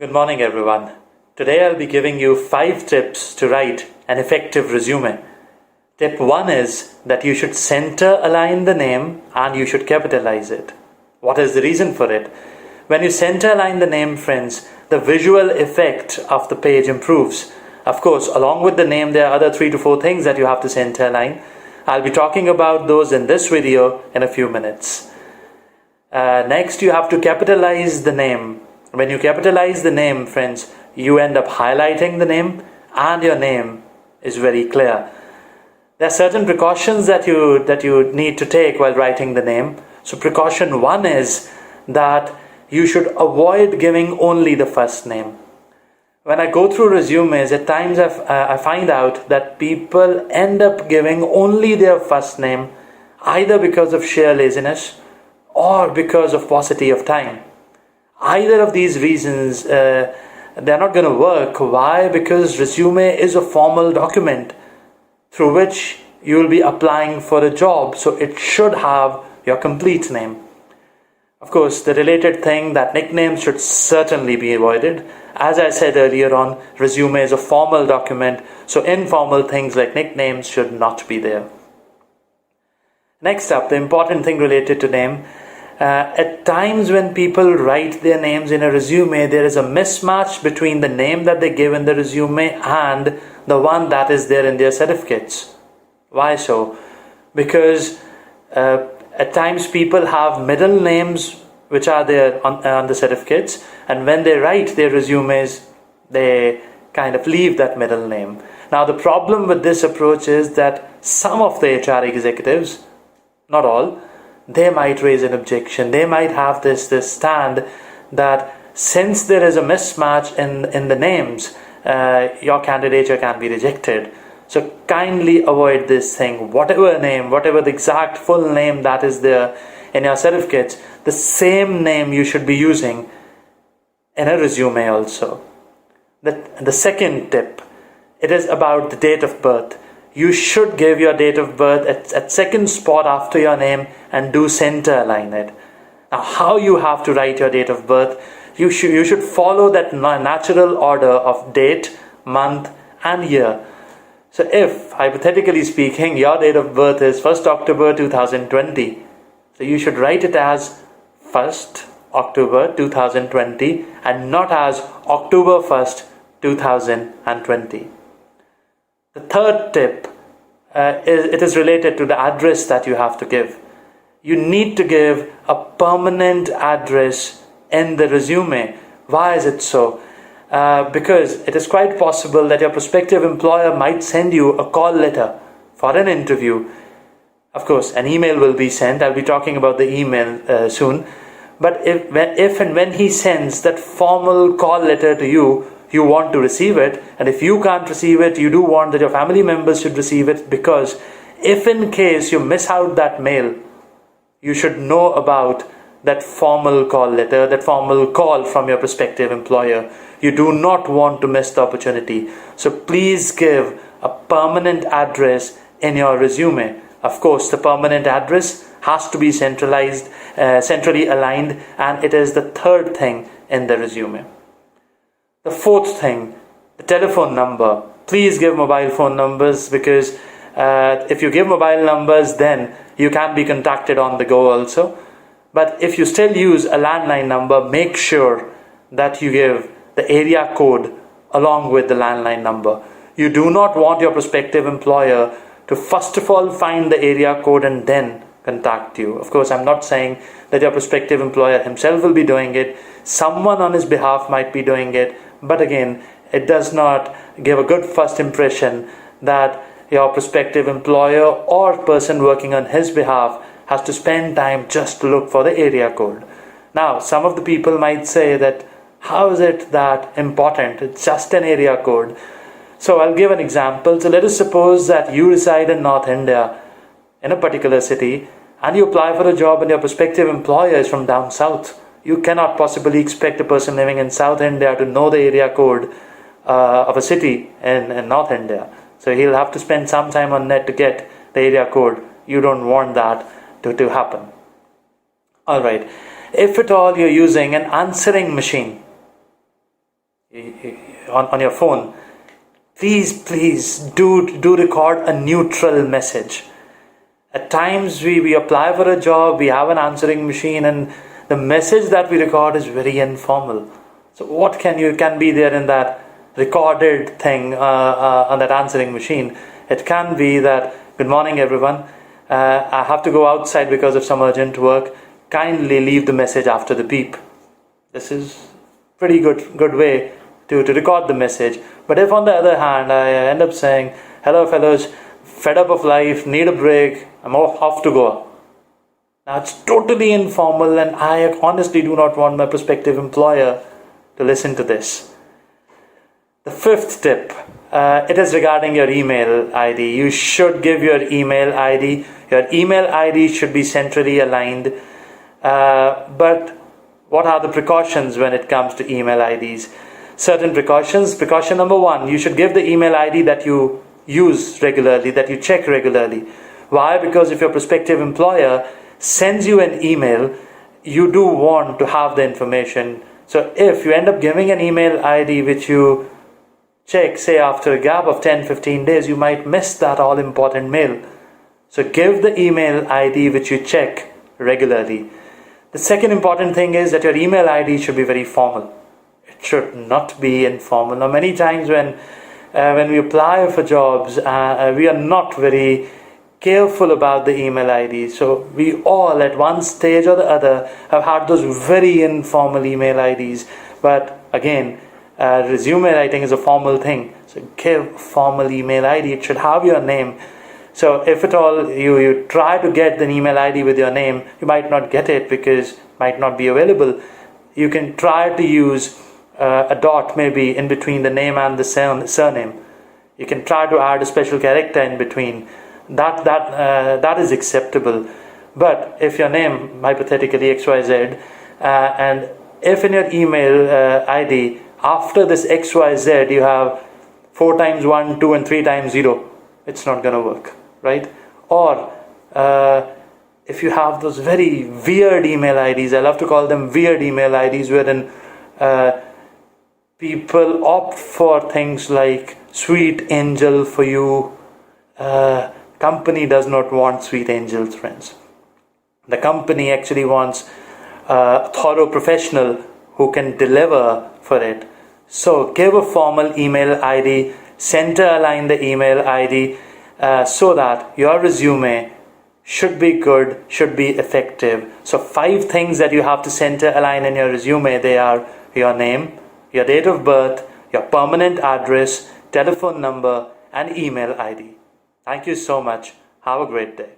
Good morning, everyone. Today I'll be giving you 5 tips to write an effective resume. Tip 1 is that you should center align the name and you should capitalize it. What is the reason for it? When you center align the name, friends, the visual effect of the page improves. Of course, along with the name, there are other 3 to 4 things that you have to center align. I'll be talking about those in this video in a few minutes. Next, you have to capitalize the name. When you capitalize the name, friends, you end up highlighting the name and your name is very clear. There are certain precautions that you need to take while writing the name. So precaution 1 is that you should avoid giving only the first name. When I go through resumes, at times I find out that people end up giving only their first name, either because of sheer laziness or because of paucity of time. Either of these reasons, they're not going to work. Why? Because resume is a formal document through which you will be applying for a job. So it should have your complete name. Of course, the related thing that nicknames should certainly be avoided. As I said earlier on, resume is a formal document. So informal things like nicknames should not be there. Next up, the important thing related to name. At times when people write their names in a resume, there is a mismatch between the name that they give in the resume and the one that is there in their certificates. Why so? Because at times people have middle names which are there on the certificates, and when they write their resumes, they kind of leave that middle name. Now the problem with this approach is that some of the HR executives, not all, they might raise an objection. They might have this stand that since there is a mismatch in the names, your candidature can be rejected. So kindly avoid this thing. Whatever name, whatever the exact full name that is there in your certificates, the same name you should be using in a resume also. The second tip, it is about the date of birth. You should give your date of birth at second spot after your name and do center align it. Now, how you have to write your date of birth, you should follow that natural order of date, month and year. So if, hypothetically speaking, your date of birth is 1st October 2020, so you should write it as 1st October 2020 and not as October 1st 2020. The third tip is related to the address that you have to give. You need to give a permanent address in the resume. Why is it so? Because it is quite possible that your prospective employer might send you a call letter for an interview. Of course, an email will be sent. I'll be talking about the email soon. But if and when he sends that formal call letter to you, you want to receive it, and if you can't receive it, you do want that your family members should receive it, because if in case you miss out that mail, you should know about that formal call letter, that formal call from your prospective employer. You do not want to miss the opportunity. So please give a permanent address in your resume. Of course, the permanent address has to be centrally aligned, and it is the third thing in the resume. The fourth thing, the telephone number. Please give mobile phone numbers, because if you give mobile numbers, then you can be contacted on the go also. But if you still use a landline number, make sure that you give the area code along with the landline number. You do not want your prospective employer to first of all find the area code and then contact you. Of course, I'm not saying that your prospective employer himself will be doing it. Someone on his behalf might be doing it. But again, it does not give a good first impression that your prospective employer or person working on his behalf has to spend time just to look for the area code. Now, some of the people might say that, how is it that important? It's just an area code. So I'll give an example. So let us suppose that you reside in North India, in a particular city, and you apply for a job and your prospective employer is from down south. You cannot possibly expect a person living in South India to know the area code of a city in North India. So he'll have to spend some time on net to get the area code. You don't want that to happen. Alright, if at all you're using an answering machine, on your phone, please do record a neutral message. At times we apply for a job, we have an answering machine, and the message that we record is very informal. So what can be there in that recorded thing on that answering machine? It can be that, good morning everyone, I have to go outside because of some urgent work. Kindly leave the message after the beep. This is pretty good way to record the message. But if on the other hand I end up saying, hello fellows, fed up of life, need a break, I'm off to go. Now it's totally informal, and I honestly do not want my prospective employer to listen to this. The fifth tip, it is regarding your email ID. You should give your email ID. Your email ID should be centrally aligned. But what are the precautions when it comes to email IDs? Certain precautions. Precaution number one, you should give the email ID that you use regularly, that you check regularly. Why? Because if your prospective employer sends you an email, you do want to have the information. So if you end up giving an email ID which you check, say after a gap of 10-15 days, you might miss that all important mail. So give the email ID which you check regularly. The second important thing is that your email ID should be very formal. It should not be informal. Now many times when we apply for jobs, we are not very careful about the email ID. So we all at one stage or the other have had those very informal email IDs. But again, resume writing is a formal thing. So give formal email ID. It should have your name. So if at all you try to get an email ID with your name, you might not get it because it might not be available. You can try to use a dot maybe in between the name and the surname. You can try to add a special character in between. That is acceptable. But if your name, hypothetically XYZ, and if in your email ID after this XYZ you have 4 times 1, 2 and 3 times 0, it's not going to work, right? Or if you have those very weird email IDs, I love to call them weird email IDs, wherein people opt for things like sweet angel for you. Company does not want sweet angels, friends. The company actually wants a thorough professional who can deliver for it. So give a formal email ID, center align the email ID so that your resume should be good, should be effective. So 5 things that you have to center align in your resume. They are your name, your date of birth, your permanent address, telephone number and email ID. Thank you so much. Have a great day.